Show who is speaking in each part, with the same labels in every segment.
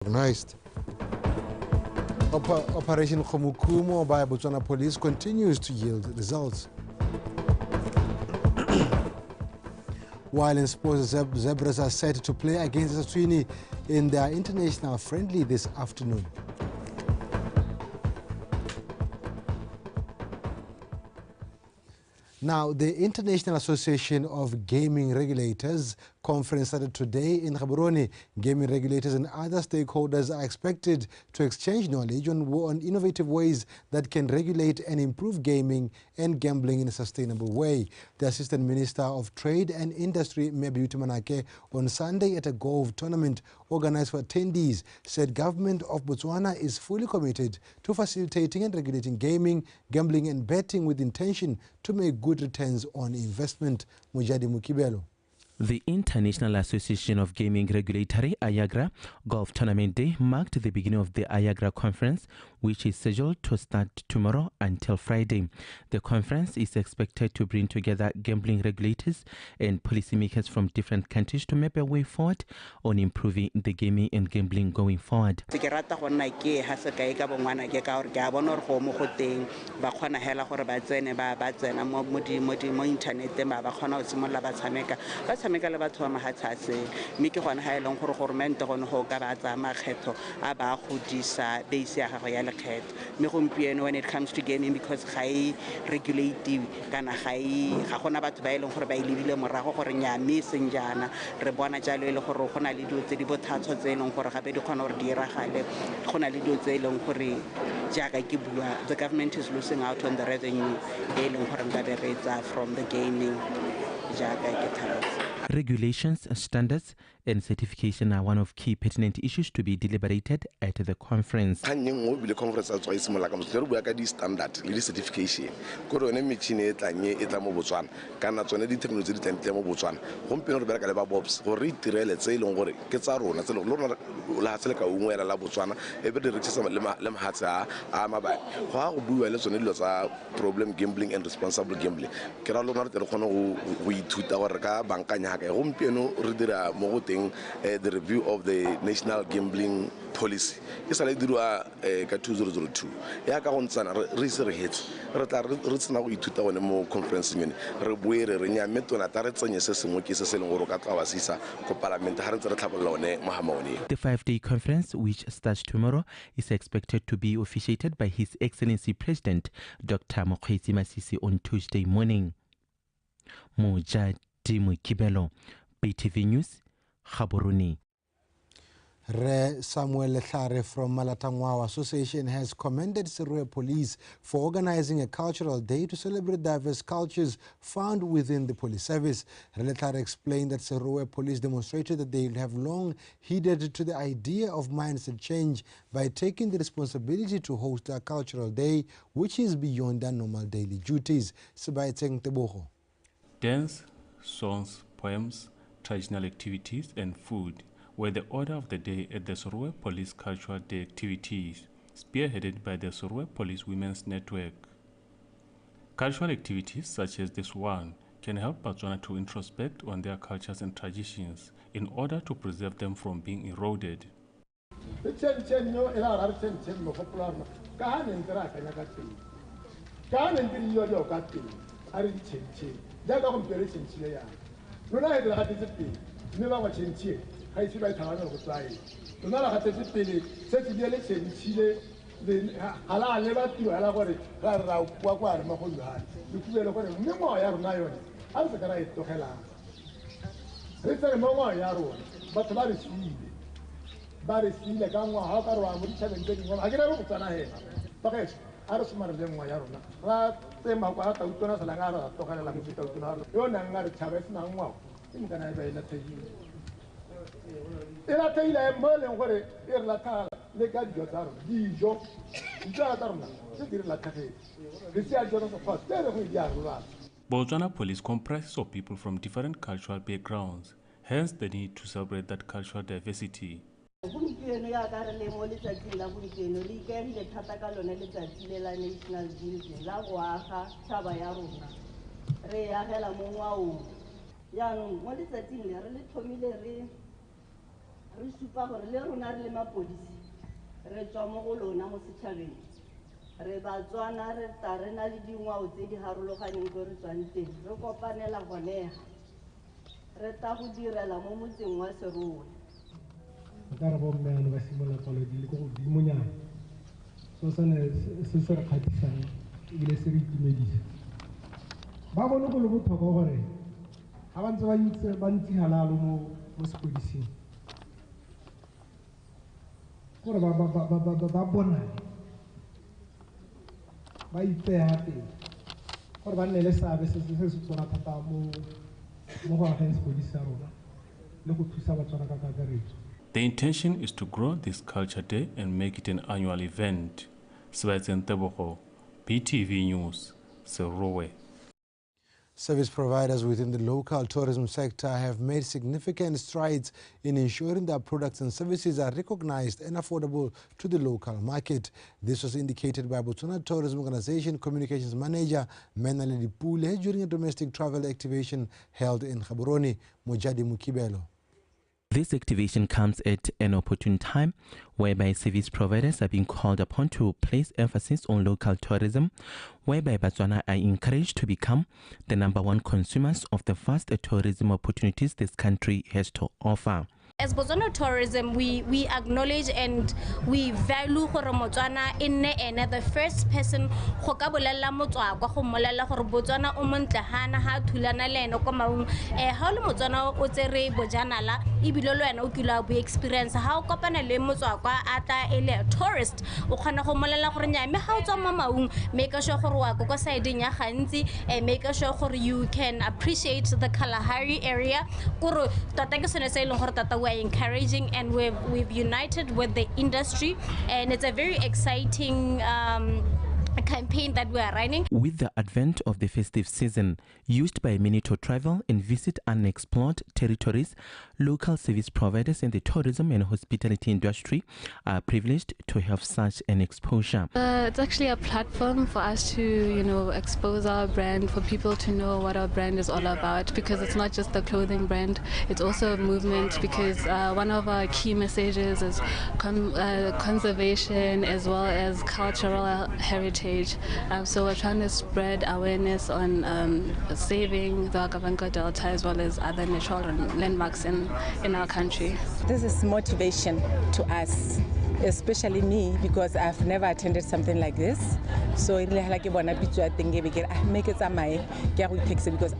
Speaker 1: Recognized. Operation Khomukumo by Botswana Police continues to yield results. While in sports, Zebras are set to play against Eswatini in their international friendly this afternoon. Now, the International Association of Gaming Regulators conference started today in Gaborone. Gaming regulators and other stakeholders are expected to exchange knowledge on innovative ways that can regulate and improve gaming and gambling in a sustainable way. The Assistant Minister of Trade and Industry, Mebuti Manake, on Sunday at a golf tournament organized for attendees, said government of Botswana is fully committed to facilitating and regulating gaming, gambling and betting with intention to make good returns on investment. Mujadi Mukibelo.
Speaker 2: The International Association of Gaming Regulatory, IAGRA, Golf Tournament Day marked the beginning of the IAGRA conference, which is scheduled to start tomorrow until Friday. The conference is expected to bring together gambling regulators and policymakers from different countries to map a way forward on improving the gaming and gambling going forward.
Speaker 3: Tshameka le batho ba mahatshatse mme ke gone ha e leng gore government gone go ka batsa makgetho a ba godisa base ya gago ya lekgetho mme gompieno when it comes to gaming because ga e regulative kana ga gona batho ba e leng gore ba ilebile morago gore nya mme senjana re bona jalo e le gore go na le dilo tse di bothatso tse e leng gore gape di kgona gore di iragale go na le dilo tse e leng gore jaaka ke bua the government is losing out on the revenue e leng gore nka be re etsa from the gaming jaaka ke tlhalosa.
Speaker 2: Regulations, standards, and certification are one of key pertinent issues to be deliberated at the conference.
Speaker 4: The conference is the standard and certification. Corona machine e tlanye e tla mo Botswana kana tsone di technology di tlanye mo Botswana gompieno re bereka le ba bobs go re itirele tse ileng gore ke tsa rona tse lona la tsele ka ungwe la Botswana e be di rekisa le mahatsa a mabane go a go bua le tsone dilo tsa problem gambling and responsible gambling ke ra lona re kgone go ithuta gore ka bankanya ga gompieno re dira mo go teng the review of the national gambling policy e sa le dirwa ka 2002 ya ka go ntsana re se re hetse re tla re tsena go ithuta gone mo conference ngene re boere re nya metona ta re tsenye se sengwe ke se se leng go ka tla wasisa go parliament ha re ntse re tlhabolla one mohamone.
Speaker 2: The 5-day conference, which starts tomorrow, is expected to be officiated by His Excellency President Dr. Mokgweetsi Masisi on Tuesday morning. Mujadi Mukibelo, BTV News, Gaborone.
Speaker 1: Re Samuel Lehlare from Malatangwawa Association has commended Serowe Police for organizing a cultural day to celebrate diverse cultures found within the police service. Lehlare explained that Serowe Police demonstrated that they have long heeded to the idea of mindset change by taking the responsibility to host a cultural day which is beyond their normal daily duties. Sibaitseng Tebogo.
Speaker 5: Dance, songs, poems, traditional activities and food were the order of the day at the Serowe Police Cultural Day activities, spearheaded by the Serowe Police Women's Network. Cultural activities such as this one can help Botswana to introspect on their cultures and traditions in order to preserve them from being eroded.
Speaker 6: I see by Tana of Fly. The Nala had a pili, such a election, Chile, the Hala never to allow it, Rara, Waqua, Mahonda. You feel a memoir, Nayon. I'm the guy to Hela. It's a memoir, Yaro, but that is speed. That is speed, a gamma, Hakara, which have been taking one. I get out of Tanahe. Okay, I don't smart them, Yarona. Rat, them out of Tunas and Angara, Tokana, Tunar, Yonanga, Chavez, Nangwa. In can I be let you? Ela tem lá embora agora ela tá legal de jogar dijo já tá não se tira lá café se a jogar só faz ter um dia lá.
Speaker 5: Botswana Police comprises of people from different cultural backgrounds, hence the need to celebrate that cultural diversity.
Speaker 7: Gompieno ya ka re le mo letsatsing la gompieno re ikaegile thata ka lone letsatsi le la national building la go aga tšhaba ya rona re agela mo ngwaong yaanong mo letsatsing le re le thomile re re supa gore le rona re le mapodisi re tswa mo go lona mo setšhabeng re Batswana re tla re na le dingwao tse di harologaneng ko re tswang teng re kopanela gonega re tla go direla mo motseng wa Serowe
Speaker 6: ka re bomme ba simola palo di le go dimonyana so sone se se re kgatisang ile se re itumedisa ba bone go le botlhokwa gore ga ba ntse ba ntse halalo mo sepodising gore ba bona ba ipea teng gore ba nne le seabe se se tsona thata mo go ageng sepodisi sa rona le go thusa Batswana ka kakaretso.
Speaker 5: The intention is to grow this culture day and make it an annual event. Swaitsen Tebogo, BTV News, Serowe.
Speaker 1: Service providers within the local tourism sector have made significant strides in ensuring that products and services are recognized and affordable to the local market. This was indicated by Botswana Tourism Organization Communications Manager Menaledi Pule during a domestic travel activation held in Gaborone. Mojadi Mukibelo.
Speaker 2: This activation comes at an opportune time whereby service providers are being called upon to place emphasis on local tourism, whereby Botswana are encouraged to become the #1 consumers of the vast tourism opportunities this country has to offer.
Speaker 8: As Botswana Tourism, we acknowledge and we value gore Motswana e nne ene the first person go ka bolela motswa kwa go molela gore Botswana o montle hana ha thulana le ene kwa maung ha le Motswana o tsere bojanala e bile le wena o kila bo experience ha o kopana le motswa kwa ata ele tourist o khona go molela gore nya me ha o tswa mo maung make sure gore wa go side nya gantsi make sure gore you can appreciate the Kalahari area gore tota ke sone se ileng gore tata we're encouraging and we've united with the industry and it's a very exciting campaign that we are running.
Speaker 2: With the advent of the festive season, used by many to travel and visit unexplored territories, local service providers in the tourism and hospitality industry are privileged to have such an exposure.
Speaker 9: It's actually a platform for us to, expose our brand, for people to know what our brand is all about, because it's not just the clothing brand, it's also a movement, because one of our key messages is conservation as well as cultural heritage. So we're trying to spread awareness on saving the Okavango Delta as well as other natural landmarks in our country.
Speaker 10: This is motivation to us, especially me, because I've never attended something like this. So because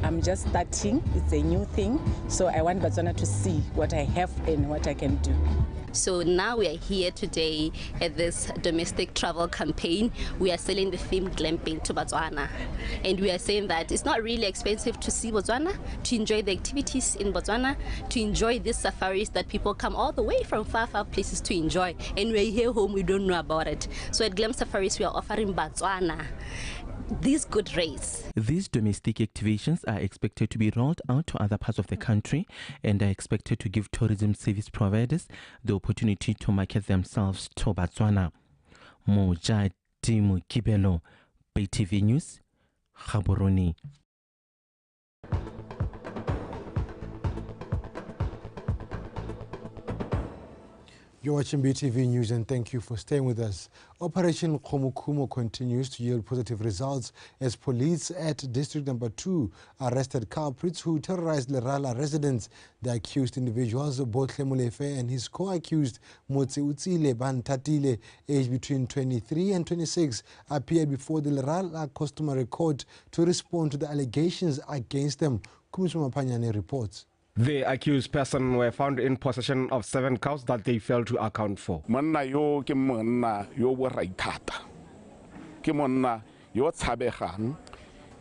Speaker 10: I'm just starting, it's a new thing. So I want Botswana to see what I have and what I can do.
Speaker 11: So now we are here today at this domestic travel campaign. We are selling the theme glamping to Botswana. And we are saying that it's not really expensive to see Botswana, to enjoy the activities in Botswana, to enjoy these safaris that people come all the way from far places to enjoy. And we're here home, we don't know about it. So at Glam Safaris, we are offering Botswana these good rates.
Speaker 2: These domestic activations are expected to be rolled out to other parts of the country and are expected to give tourism service providers the opportunity to market themselves to Botswana. Mojadi Mukibelo, BTV News, Gaborone.
Speaker 1: You're watching BTV News and thank you for staying with us. Operation Khomukumo continues to yield positive results as police at District Number 2 arrested culprits who terrorized Lerala residents. The accused individuals, Botle Molefe and his co-accused Motse Utsile Bantatile, aged between 23 and 26, appeared before the Lerala Customary Court to respond to the allegations against them. Kumisuma Panyane reports.
Speaker 12: The accused person were found in possession of 7 cows that they failed to account for.
Speaker 13: Monna yo ke monna yo bo raithata. Ke monna yo tshabegang.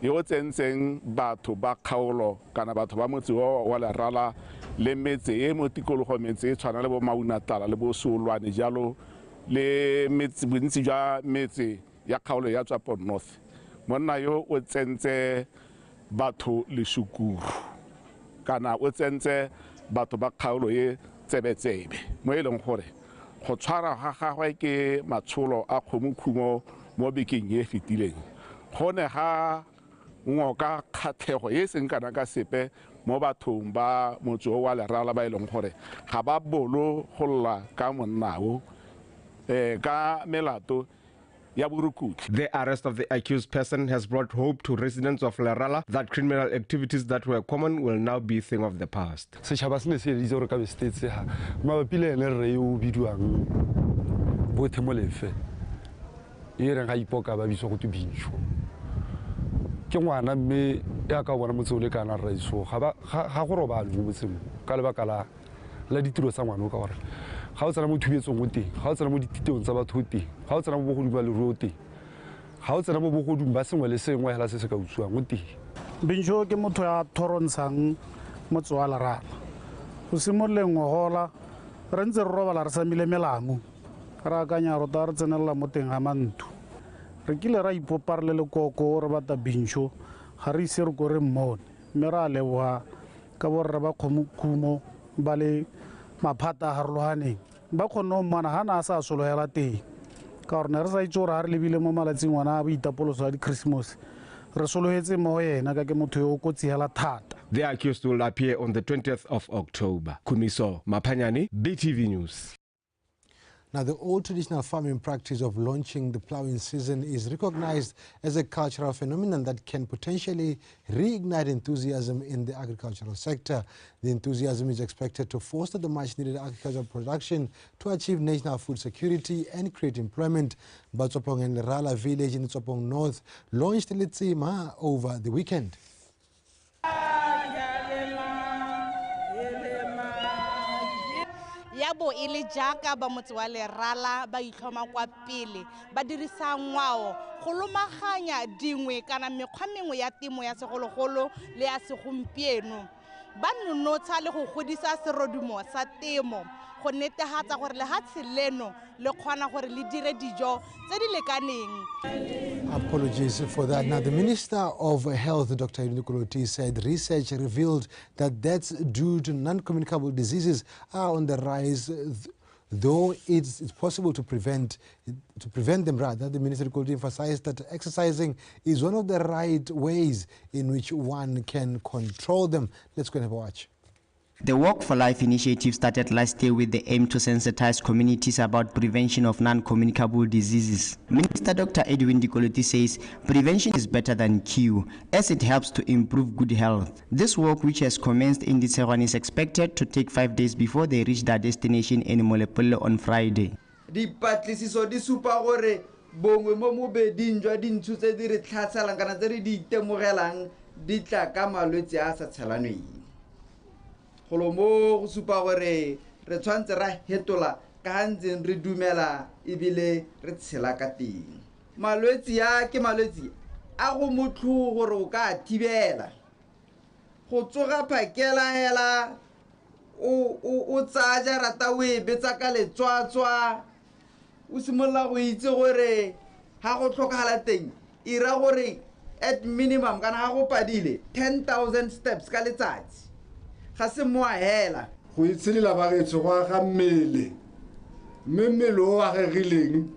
Speaker 13: Yo tsentseng batho ba kgaolo kana batho ba motse wa Lerala le metse e mo tikologo metse e tshwana le bo Maunatala le bo Solwane jalo le metse bontsi jwa metse ya kgaolo ya tswa Port North. Monna yo o tsentse batho le shukuru. Kana o tsentse batho ba kgaolo e tsebetsebe mo e leng gore go tshwara ga gagwe ke matsholo a Khomukhumo mo bekeng e fetileng gone ga ngoka kgatlhego e seng kana ka sepe mo bathong ba motse o wa Lerala ba ileng gore ga ba bolo golla ka monnao ka melato.
Speaker 12: The arrest of the accused person has brought hope to residents of Lerala that criminal activities that were common will now be a thing of the past.
Speaker 14: Setšhaba se ne se editse gore ka be states ha mabapi le ene re o bidiwang bothe molefe e reng ga ipoka ba bitso go tu bintsho ke ngwana mme ya ka bona motse o le kana re iso ga go roba le botsemo ka lebaka la ditiro tsa ngwana o ka gore ga o tsena mo thubetsong go teng ga o tsena mo dititeong tsa batho teng ga o tsena mo bogodung ba lereo teng ga o tsena mo bogodung ba sengwe le sengwe hela se se ka utswang go teng.
Speaker 15: Bintsho ke motho ya thorontshang motse wa Lerala go simoleng go gola re ntse re robala re samile melango re akanya rota re tsenelela mo teng ga mantu re kile ra ipopa re le lekoko re bata Bintsho ga re ise re ko re mmone mme re a leboga ka borre ba kgomo ba le maphata a harologaneng ba kgonne mmana ga na a sa sologela teng ka gore ne re sa itse gore ga re lebile mo malatsing ngwana a boitapoloso a di-Christmas re sologetse mo go yena ka ke motho yo o kotsi hela thata.
Speaker 12: The accused will appear on the 20th of October. Kumiso Mapanyane, BTV News.
Speaker 1: Now, the old traditional farming practice of launching the ploughing season is recognized as a cultural phenomenon that can potentially reignite enthusiasm in the agricultural sector. The enthusiasm is expected to foster the much-needed agricultural production to achieve national food security and create employment. Batsopong and Lerala village in Tsopong North launched Litsima over the weekend.
Speaker 16: Yabo ile jaaka ba motse wa Lerala ba itlhoma kwa pele ba dirisa ngwao go lomaganya dingwe kana mekgwa mengwe ya temo ya segologolo le ya segompieno ba nonotsa le go godisa serodumo sa temo go netehatsa gore lehatshe leno le kgona gore le dire dijo tse di lekaneng.
Speaker 1: Apologies for that. Now, the Minister of Health, Dr. Edwin Dikoloty, said research revealed that deaths due to non-communicable diseases are on the rise, though it's possible to prevent them. Rather, the Minister Dikoloty emphasized that exercising is one of the right ways in which one can control them. Let's go and have a watch.
Speaker 17: The Walk for Life initiative started last year with the aim to sensitize communities about prevention of non-communicable diseases. Minister Dr. Edwin Dikoloty says prevention is better than cure, as it helps to improve good health. This walk, which has commenced in Ditshegwane, is expected to take 5 days before they reach their destination in Molepole on Friday.
Speaker 18: Dipatlisiso di supa gore bongwe mo mobeding jwa dintsho tse di re tlhatsalang kana tse re di itemogelang di tla ka malwetse a sa tshelanweng. Golo mo go supa gore re tshwantse ra hetola ka hantseng re dumela ebile re tshela ka teng. Malwetse ya ke malwetse a go motlho gore o ka thibela go tsoga phakela hela o tsaja rata o e betsa ka letswatswa o simolla go itse gore ha go tlhokagala teng ira gore at minimum kana ha go padile 10,000 steps ka letsatsi ga se mo a hela
Speaker 6: go itselela ba re tsoga ga mmele mmele o a gegileng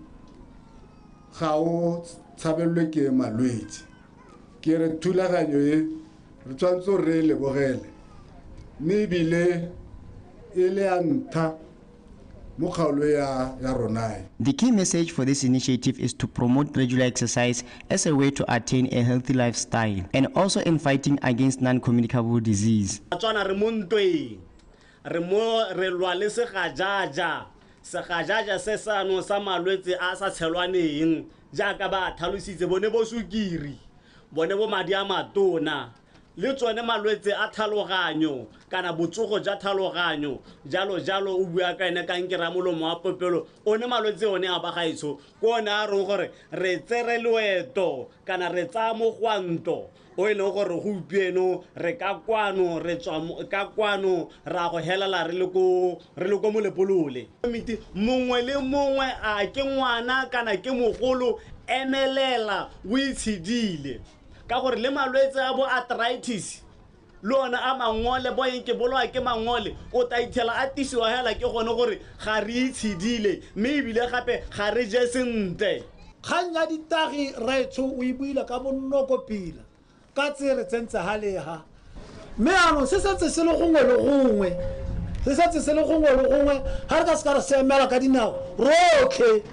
Speaker 6: ga o tshabelwe ke malwetse ke re thulaganyo e re tshwantse re le bogele mme bile ile a ntha mo kgaolo ya rona.
Speaker 17: The key message for this initiative is to promote regular exercise as a way to attain a healthy lifestyle and also in fighting against non-communicable disease.
Speaker 19: Tswana re montwe re mo re lwa le segajaja se sano sa malwetse a sa tshelwaneng jaaka ba tlhalositse bone bo sukiri bone bo madi a matona le tsone malwetse a tlhaloganyo kana botsogo ja tlhaloganyo jalo o bua ka ene kankera molomo wa popelo one malwetse one a ba gaitso ko one a reng gore re tsere loeto kana re tsa mo gwanto o ile gore go upieno re ka kwano re tswa ka kwano ra go helela re le ko Molepolole mongwe le mongwe a ke ngwana kana ke mogolo emelela o itshidile ka gore le malwetse a bo arthritis lona a mangole bo yeng ke bolwa ke mangole o ta ithela a tisiwa hela ke gone gore ga re itshidile mme ebile gape ga re je sente
Speaker 20: khanya ditagi retso o ibuile ka bonnoko pila ka tsere tsentse haleha
Speaker 15: mme ano se setse se le gongwe le gongwe se setse se le gongwe le gongwe ga re ka se ka re se emela ka dinao rotlhe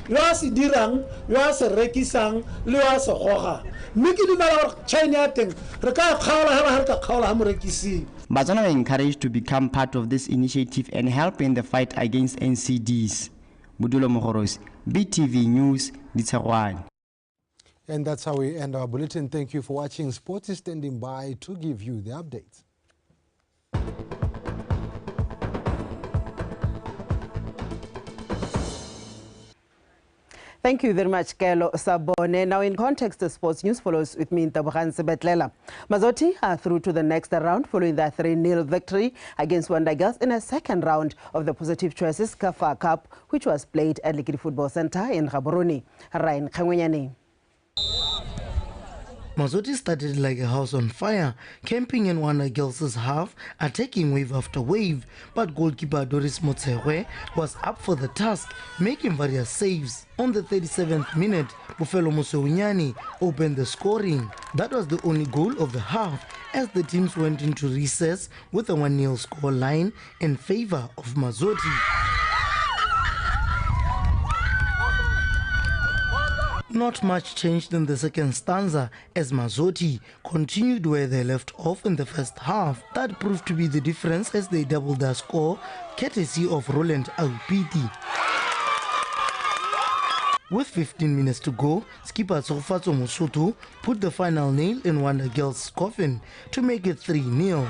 Speaker 15: yo a se dirang yo a se rekisang le yo a se gogang mme ke dumela gore china ya teng re ka kgaola ga re ka kgaola ga morekising.
Speaker 17: Batswana were encouraged to become part of this initiative and help in the fight against NCDs. Budulo Mogorosi, BTV News, Ditshegwane.
Speaker 1: And that's how we end our bulletin. Thank you for watching. Sports is standing by to give you the updates.
Speaker 20: Thank you very much, Kelo Sabone. Now, in context, the sports news follows with me, Ntabuhan Sebetlela. Mazoti are through to the next round following their 3-0 victory against Wonder Girls in a second round of the Positive Choices Kafa Cup, which was played at Likiri Football Center in Gaborone. Ryan Khangwenyane.
Speaker 21: Mazoti started like a house on fire, camping in Wonder Girls' half, attacking wave after wave, but goalkeeper Doris Motsewe was up for the task, making various saves. On the 37th minute, Bufelo Musounyani opened the scoring. That was the only goal of the half, as the teams went into recess with a 1-0 score line in favor of Mazoti. Not much changed in the second stanza as Mazoti continued where they left off in the first half. That proved to be the difference as they doubled their score, courtesy of Roland Aupiti. With 15 minutes to go, skipper Tsofatso Mosutu put the final nail in Wonder Girls' coffin to make it 3-0.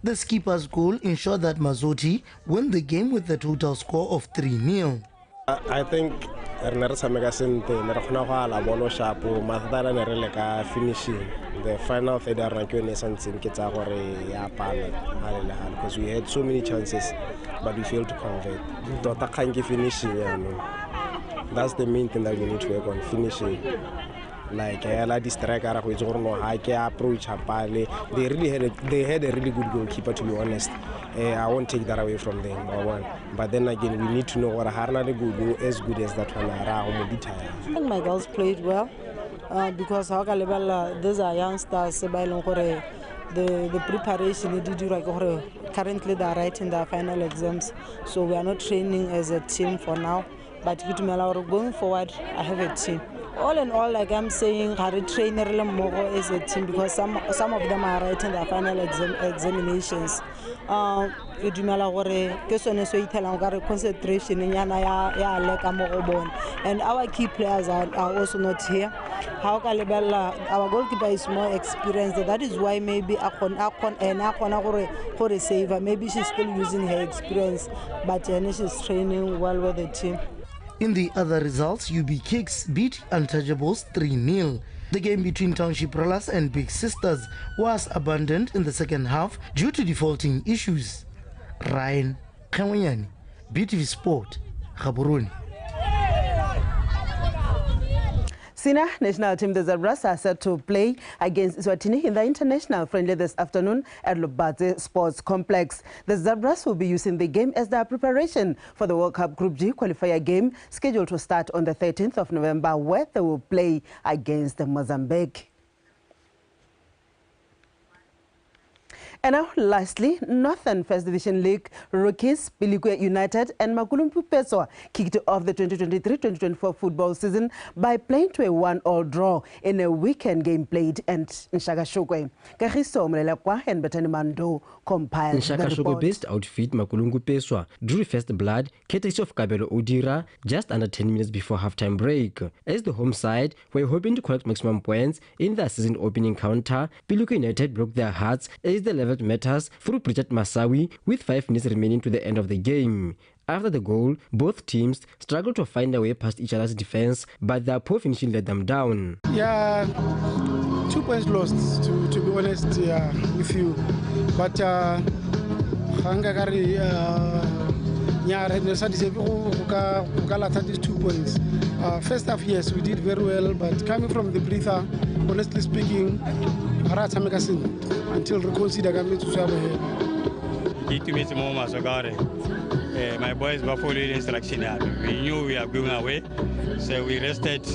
Speaker 21: The skipper's goal ensured that Mazoti won the game with a total score of 3-0.
Speaker 22: I think finishing the final third because we had so many chances but we failed to convert. That's the main thing that we need to work on, finishing. Like this striker approach they had a really good goalkeeper, to be honest. I won't take that away from them, but then again we need to know what Harnade go as good as that one. I
Speaker 23: think my girls played well because these are youngsters. The preparation currently they are writing their final exams, so we are not training as a team for now, but going forward I have a team. All in all, like I'm saying, I train as a team because some of them are writing their final examinations. Concentration and our key players are also not here. Our goalkeeper is more experienced. That is why maybe maybe she's still using her experience, but she's training well with the team.
Speaker 21: In the other results, UB Kicks beat Untouchables 3-0. The game between Township Rollers and Big Sisters was abandoned in the second half due to defaulting issues. Ryan Khangwenyane, BTV Sport, Gaborone.
Speaker 20: Senior national team, the Zebras, are set to play against Eswatini in the international friendly this afternoon at Lubate Sports Complex. The Zebras will be using the game as their preparation for the World Cup Group G qualifier game scheduled to start on the 13th of November, where they will play against Mozambique. And now, lastly, Northern First Division League rookies Pilikwe United and Makulumpu Peswa kicked off the 2023-2024 football season by playing to a 1-1 draw in a weekend game played at Nshakashokwe. Kagiso Mlelekwa and Betani Mando compiled the report.
Speaker 24: Nshakashokwe-based outfit Makulumpu Peswa drew first blood courtesy of Kabelo Odira just under 10 minutes before halftime break. As the home side were hoping to collect maximum points in their season opening counter, Pilikwe United broke their hearts as the leveled matters through Bridget Masawi with 5 minutes remaining to the end of the game. After the goal, both teams struggled to find a way past each other's defense, but their poor finishing let them down.
Speaker 15: Yeah, 2 points lost, to be honest with you. But Hangagari these 2 points. First half, yes, we did very well, but coming from the breather, honestly speaking, until reconsider coming to
Speaker 3: my boys were following instruction. We knew we are going away, so we rested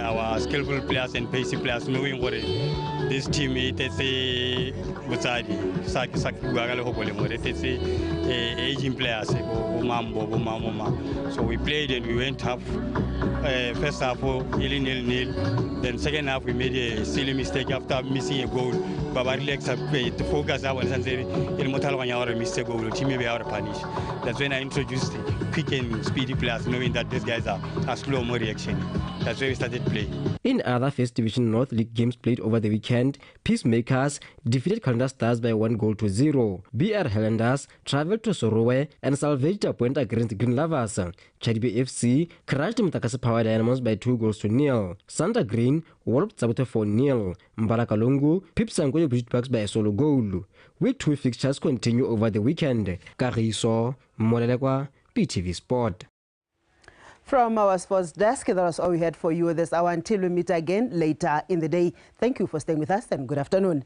Speaker 3: our skillful players and pacey players, knowing what this team is. Aging players, so we played and we went half. First half, 0-0. Then second half, we made a silly mistake after missing a goal. But I really accept to focus on the mistake goal. Team may be out of punish. That's when I introduced quick and speedy players, knowing that these guys are slow more reaction. That's where we started playing.
Speaker 24: In other First Division North League games played over the weekend, Peacemakers defeated Canada Stars by 1-0. BR Highlanders travelled to Sorowe and salvaged a point against Green Lovers. Chadibe FC crushed Mtakasi Power Dynamos by 2-0. Santa Green walloped Sabote 4-0. Mbalakalungu pipped Sangoyo Bridge Parks by a solo goal. Week 2 fixtures continue over the weekend. Kariso Molelekwa, PTV Sport.
Speaker 20: From our sports desk, that was all we had for you this hour until we meet again later in the day. Thank you for staying with us and good afternoon.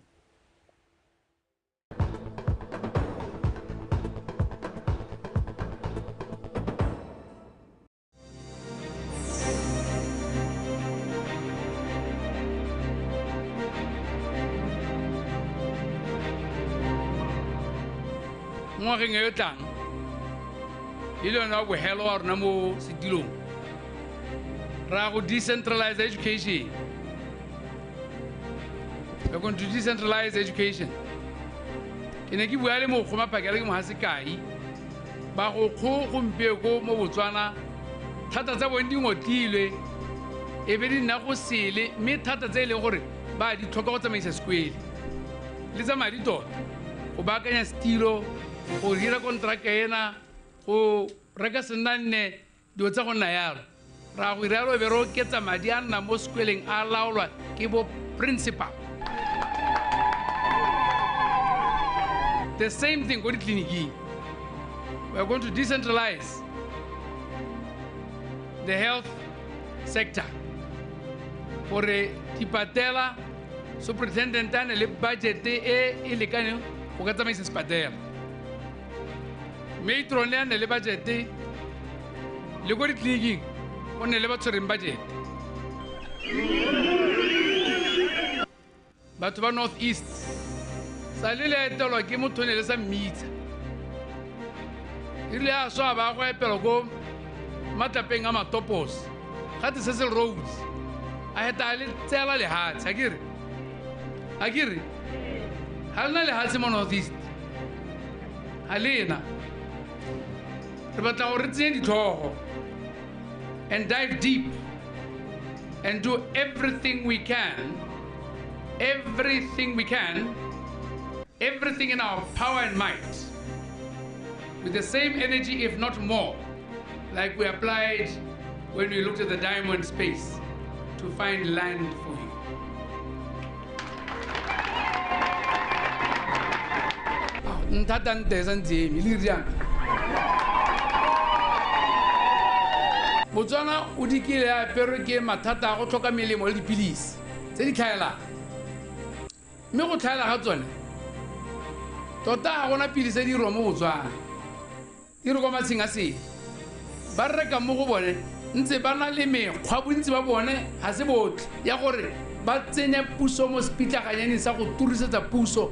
Speaker 4: Hello, or Namo Sidilo. Rago decentralized education. We're going to decentralize education. In a give Walimo from a Pagalim Hasikai, Baho Kumpego Mobuana, Tata Wendi Motile, Every Nako Sili, me Tata Zele or by the Tokota Mesa Squid. Lisa Marito, Obaka Stilo, or Hira Contracana. O regasenane diotsa go nayalo ra go iralo bero ketsa madi a nna mo skweleng a laolwa ke bo principal. The same thing go ditliniki. We are going to decentralize the health sector for tipatela superintendent ane le budget e lekane go ka tsamaisa sepatela. Matron and the budget, you got it leaking on the laboratory budget. But to northeast, Salila Dolo came to the meat. Ilia saw about where Pelogo, Matapengama topos, had the Cecil roads. I had a little tell the hearts. Agiri. Halnali has him on northeast. Halena. But our and dive deep and do everything we can, everything in our power and might, with the same energy, if not more, like we applied when we looked at the diamond space to find land for you. Botswana o dikile ya pereke mathata go tlhoka melemo le dipilisi tse di tlhaela mme go tlhaela ga tsone tota ga gona pilisi di ro mo Botswana di re kwa matsheng a se ba reka mo go bone ntse ba na le mekgwa bontsi ba bone ga se botle ya gore ba tsenya puso mo sepitlaganyane sa go turisetsa puso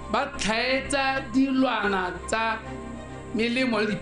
Speaker 4: ba tlhaetsa dilwana tsa melemo le